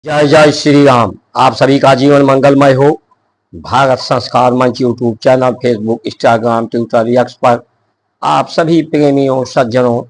जय जय श्री राम। आप सभी का जीवन मंगलमय हो। भारत संस्कार मंच YouTube channel, Facebook, Instagram, Twitter, x पर आप सभी प्रेमियों, सज्जनों,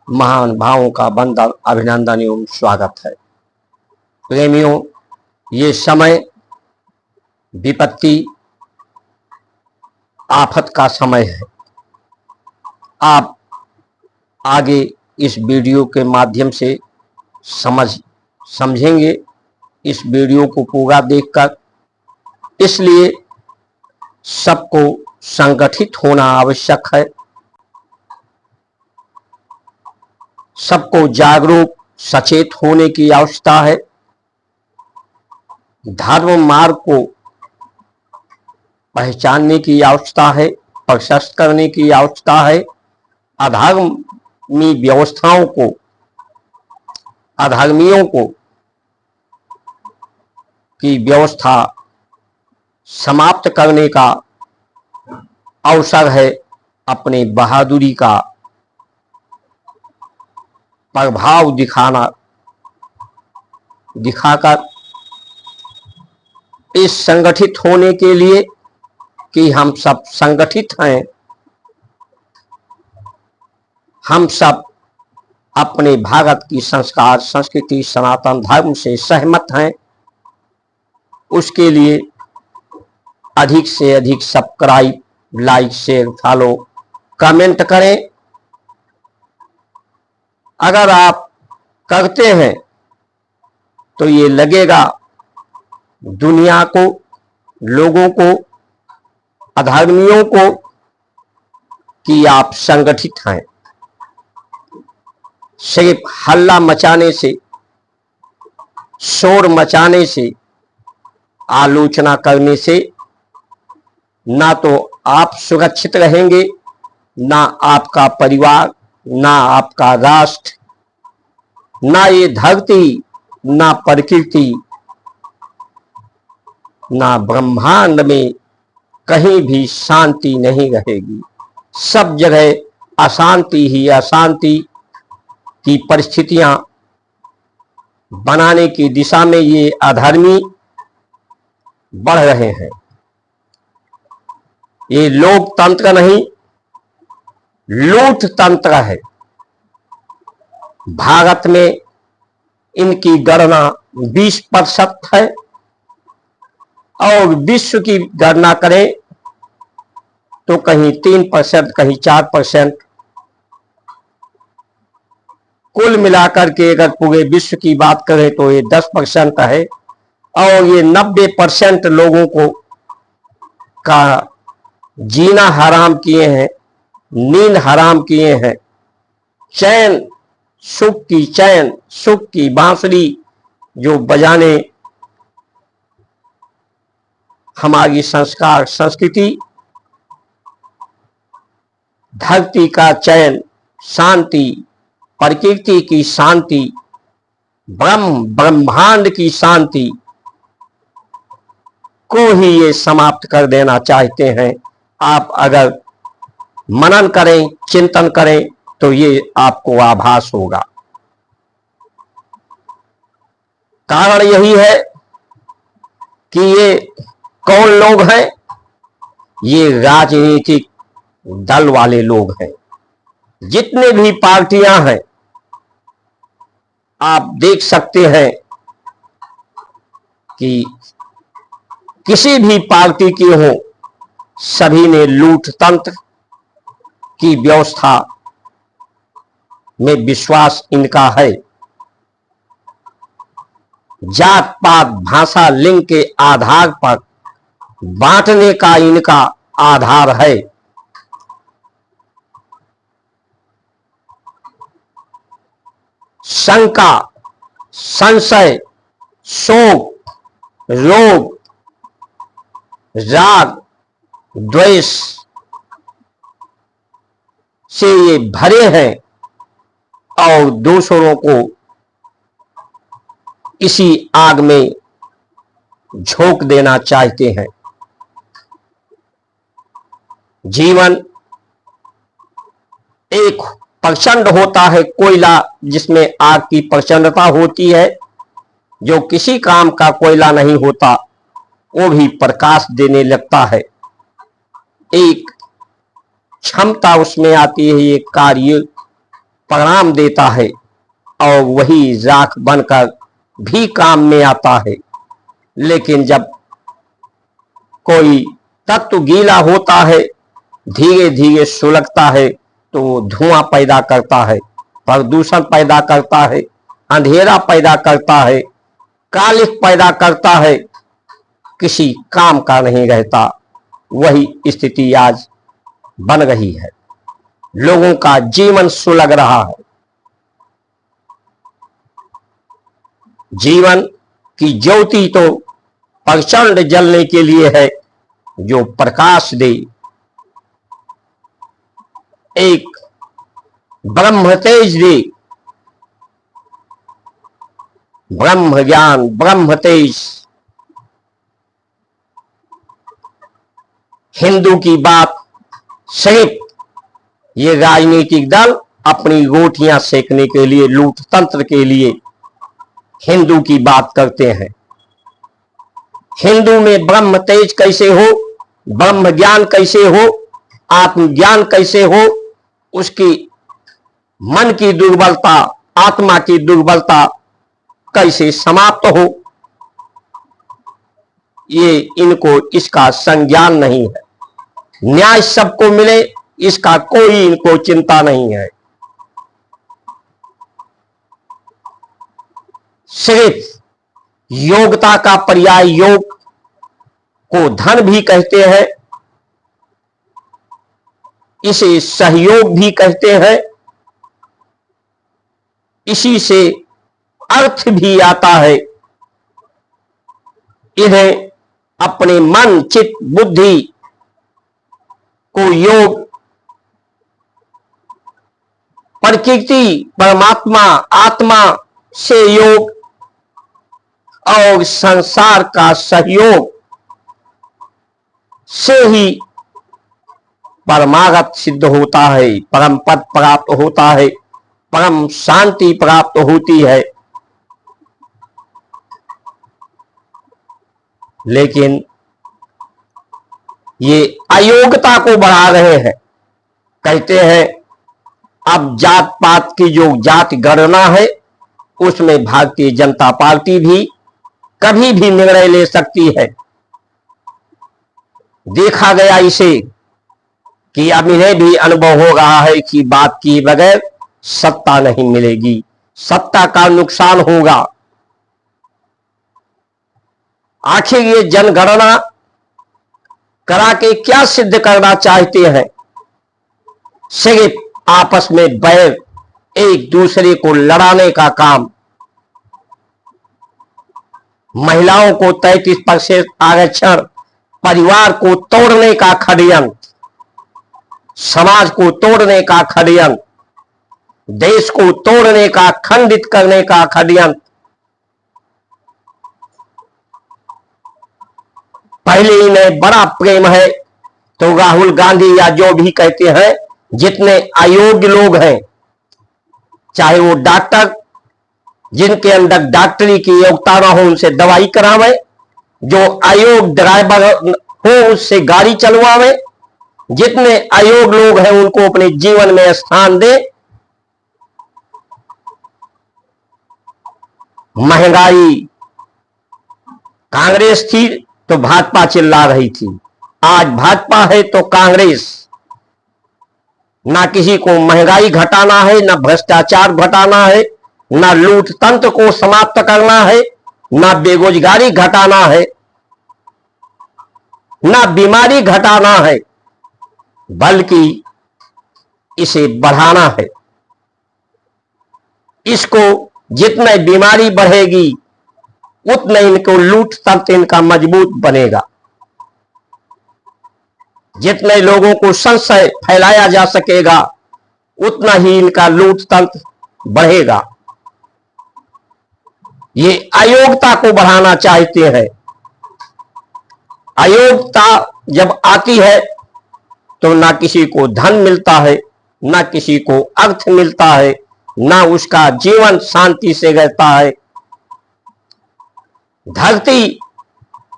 महान भावों का बंदर अभिनंदन एवं स्वागत है। प्रेमियों, ये समय विपत्ति आफत का समय है। आप आगे इस वीडियो के माध्यम से समझेंगे इस वीडियो को पूरा देखकर। इसलिए सबको संगठित होना आवश्यक है। सबको जागरूक सचेत होने की आवश्यकता है। धर्म मार्ग को पहचानने की आवश्यकता है, प्रशस्त करने की आवश्यकता है। अधर्मी व्यवस्थाओं को, अधर्मियों को की व्यवस्था समाप्त करने का अवसर है। अपने बहादुरी का प्रभाव दिखाकर इस संगठित होने के लिए कि हम सब संगठित हैं, हम सब अपने भारत की संस्कार, संस्कृति, सनातन धर्म से सहमत हैं। उसके लिए अधिक से अधिक subscribe, like, share, follow, comment करें। अगर आप करते हैं तो ये लगेगा दुनिया को, लोगों को, अधर्मियों को कि आप संगठित हैं। सिर्फ हल्ला मचाने से, शोर मचाने से, आलोचना करने से ना तो आप सुरक्षित रहेंगे, ना आपका परिवार, ना आपका राष्ट्र, ना ये धरती, ना प्रकृति, ना ब्रह्मांड में कहीं भी शांति नहीं रहेगी। सब जगह अशांति ही अशांति की परिस्थितियां बनाने की दिशा में ये अधर्मी बढ़ रहे हैं। ये लोकतंत्र नहीं, लूट तंत्र है। भारत में इनकी गणना 20% है और विश्व की गणना करें तो कहीं 3%, कहीं 4%। कुल मिलाकर के अगर पूरे विश्व की बात करें तो ये 10% है और ये 90% लोगों को का जीना हराम किए हैं, नींद हराम किए हैं। चैन सुख की बांसुरी जो बजाने हमारी संस्कार, संस्कृति, धरती का चैन, शांति, प्रकृति की शांति, ब्रह्मांड की शांति को ही ये समाप्त कर देना चाहते हैं। आप अगर मनन करें, चिंतन करें तो ये आपको आभास होगा। कारण यही है कि ये कौन लोग हैं? ये राजनीतिक दल वाले लोग हैं। जितने भी पार्टियां हैं आप देख सकते हैं कि किसी भी पार्टी की हो, सभी ने लूट तंत्र की व्यवस्था में विश्वास इनका है। जात पात, भाषा, लिंग के आधार पर बांटने का इनका आधार है। शंका, संशय, शोक, रोग, राग, द्वेष से ये भरे हैं और दूसरों को इसी आग में झोंक देना चाहते हैं। जीवन एक प्रचंड होता है, कोयला जिसमें आग की प्रचंडता होती है, जो किसी काम का कोयला नहीं होता वो भी प्रकाश देने लगता है। एक क्षमता उसमें आती है, एक कार्य परिणाम देता है और वही राख बनकर भी काम में आता है। लेकिन जब कोई तत्व गीला होता है, धीरे धीरे सुलगता है, तो वो धुआं पैदा करता है, प्रदूषण पैदा करता है, अंधेरा पैदा करता है, कालिख पैदा करता है, किसी काम का नहीं रहता। वही स्थिति आज बन रही है, लोगों का जीवन सुलग रहा है। जीवन की ज्योति तो प्रचंड जलने के लिए है, जो प्रकाश दे, एक ब्रह्म तेज दे, ब्रह्म ज्ञान, ब्रह्म तेज। हिंदू की बात सिर्फ ये राजनीतिक दल अपनी रोटियां सेकने के लिए, लूट तंत्र के लिए हिंदू की बात करते हैं। हिंदू में ब्रह्म तेज कैसे हो, ब्रह्म ज्ञान कैसे हो, आत्मज्ञान कैसे हो, उसकी मन की दुर्बलता, आत्मा की दुर्बलता कैसे समाप्त हो, ये इनको इसका संज्ञान नहीं है। न्याय सबको मिले इसका कोई इनको चिंता नहीं है। सिर्फ योग्यता का पर्याय योग को धन भी कहते हैं, इसे सहयोग भी कहते हैं, इसी से अर्थ भी आता है। इन्हें अपने मन, चित्त, बुद्धि को योग, प्रकृति, परमात्मा, आत्मा से योग और संसार का सहयोग से ही परमागत सिद्ध होता है, परम पद प्राप्त होता है, परम शांति प्राप्त होती है। लेकिन ये अयोग्यता को बढ़ा रहे हैं। कहते हैं अब जात पात की जो जाति गणना है उसमें भारतीय जनता पार्टी भी कभी भी निर्णय ले सकती है। देखा गया इसे कि अब इन्हें भी अनुभव हो रहा है कि बात किए बगैर सत्ता नहीं मिलेगी, सत्ता का नुकसान होगा। आखिर ये जनगणना करा के क्या सिद्ध करना चाहते हैं? सिर्फ आपस में बैर, एक दूसरे को लड़ाने का काम। महिलाओं को 33% आरक्षण, परिवार को तोड़ने का षड्यंत्र, समाज को तोड़ने का षड्यंत्र, देश को तोड़ने का, खंडित करने का षड्यंत्र। पहले इन्हें बड़ा प्रेम है तो राहुल गांधी या जो भी कहते हैं, जितने अयोग्य लोग हैं, चाहे वो डॉक्टर, जिनके अंदर डॉक्टरी की योग्यता ना हो उनसे दवाई करावे, जो अयोग्य ड्राइवर हो उससे गाड़ी चलवावे, जितने अयोग्य लोग हैं उनको अपने जीवन में स्थान दे। महंगाई, कांग्रेस थी तो भाजपा चिल्ला रही थी, आज भाजपा है तो कांग्रेस। ना किसी को महंगाई घटाना है, ना भ्रष्टाचार घटाना है, ना लूट तंत्र को समाप्त करना है, ना बेरोजगारी घटाना है, ना बीमारी घटाना है, बल्कि इसे बढ़ाना है। इसको जितने बीमारी बढ़ेगी उतने इनको लूट तंत्र इनका मजबूत बनेगा। जितने लोगों को संशय फैलाया जा सकेगा उतना ही इनका लूट तंत्र बढ़ेगा। ये अयोग्यता को बढ़ाना चाहते हैं। अयोग्यता जब आती है तो ना किसी को धन मिलता है, ना किसी को अर्थ मिलता है, ना उसका जीवन शांति से रहता है। धरती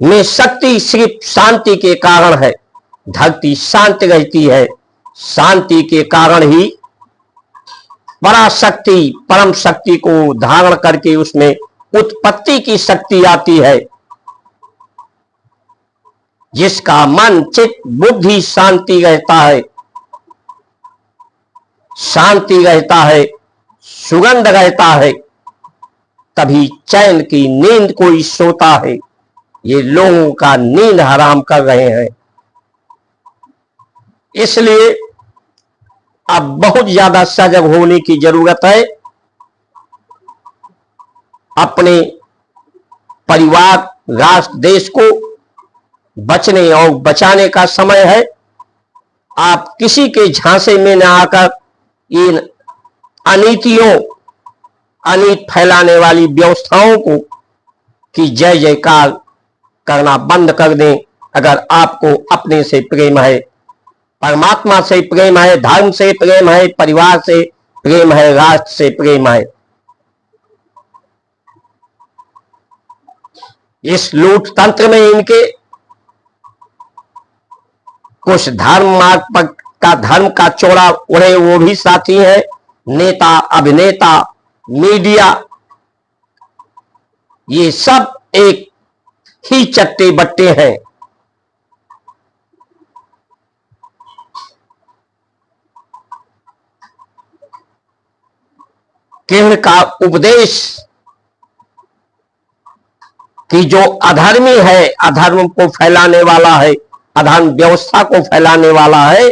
में शक्ति सिर्फ शांति के कारण है। धरती शांत रहती है, शांति के कारण ही पराशक्ति परम शक्ति को धारण करके उसमें उत्पत्ति की शक्ति आती है। जिसका मन चित्त बुद्धि शांति रहता है, शांति रहता है, सुगंध रहता है, तभी चैन की नींद कोई सोता है। ये लोगों का नींद हराम कर रहे हैं। इसलिए अब बहुत ज्यादा सजग होने की जरूरत है। अपने परिवार, राष्ट्र, देश को बचने और बचाने का समय है। आप किसी के झांसे में न आकर इन अनीतियों, अनीत फैलाने वाली व्यवस्थाओं को की जय जयकार करना बंद कर दें। अगर आपको अपने से प्रेम है, परमात्मा से प्रेम है, धर्म से प्रेम है, परिवार से प्रेम है, राष्ट्र से प्रेम है, इस लूट तंत्र में इनके कुछ धर्म मार्ग पर का धर्म का चोरा उड़े वो भी साथी हैं। नेता, अभिनेता, मीडिया, ये सब एक ही चट्टे बट्टे हैं। कृष्ण का उपदेश कि जो अधर्मी है, अधर्म को फैलाने वाला है, अधर्म व्यवस्था को फैलाने वाला है,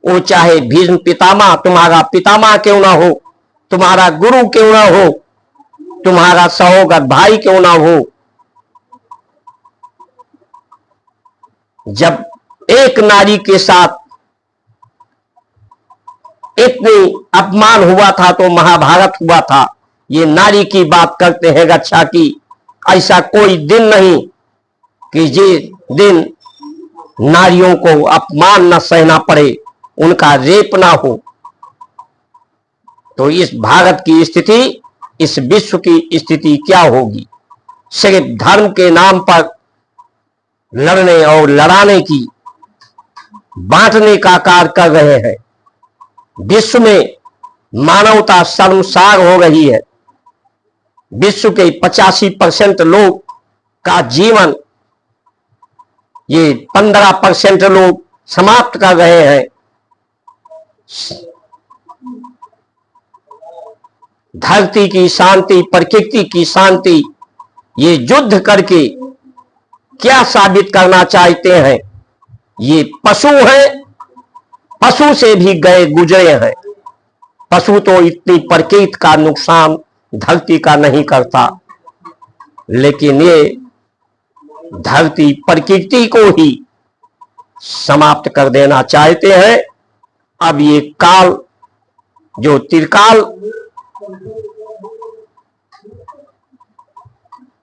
वो चाहे भीष्म पितामह, तुम्हारा पितामह क्यों ना हो, तुम्हारा गुरु क्यों ना हो, तुम्हारा सहोदर भाई क्यों ना हो, जब एक नारी के साथ इतनी अपमान हुआ था तो महाभारत हुआ था। ये नारी की बात करते हैं, रक्षा की। ऐसा कोई दिन नहीं कि जिस दिन नारियों को अपमान न सहना पड़े, उनका रेप ना हो। तो इस भारत की स्थिति, इस विश्व की स्थिति क्या होगी? सिर्फ धर्म के नाम पर लड़ने और लड़ाने की, बांटने का कार्य कर रहे हैं। विश्व में मानवता शर्मसार हो रही है। विश्व के 85% लोग का जीवन ये 15% लोग समाप्त कर रहे हैं। धरती की शांति, प्रकृति की शांति, ये युद्ध करके क्या साबित करना चाहते हैं? ये पशु हैं, पशु से भी गए गुजरे हैं। पशु तो इतनी प्रकृति का नुकसान धरती का नहीं करता, लेकिन ये धरती प्रकृति को ही समाप्त कर देना चाहते हैं। अब ये काल, जो त्रिकाल,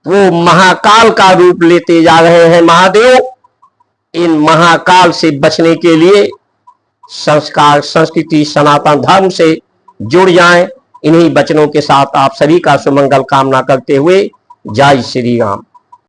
वो महाकाल का रूप लेते जा रहे हैं महादेव। इन महाकाल से बचने के लिए संस्कार, संस्कृति, सनातन धर्म से जुड़ जाएं। इन्हीं वचनों के साथ आप सभी का सुमंगल कामना करते हुए जय श्री राम।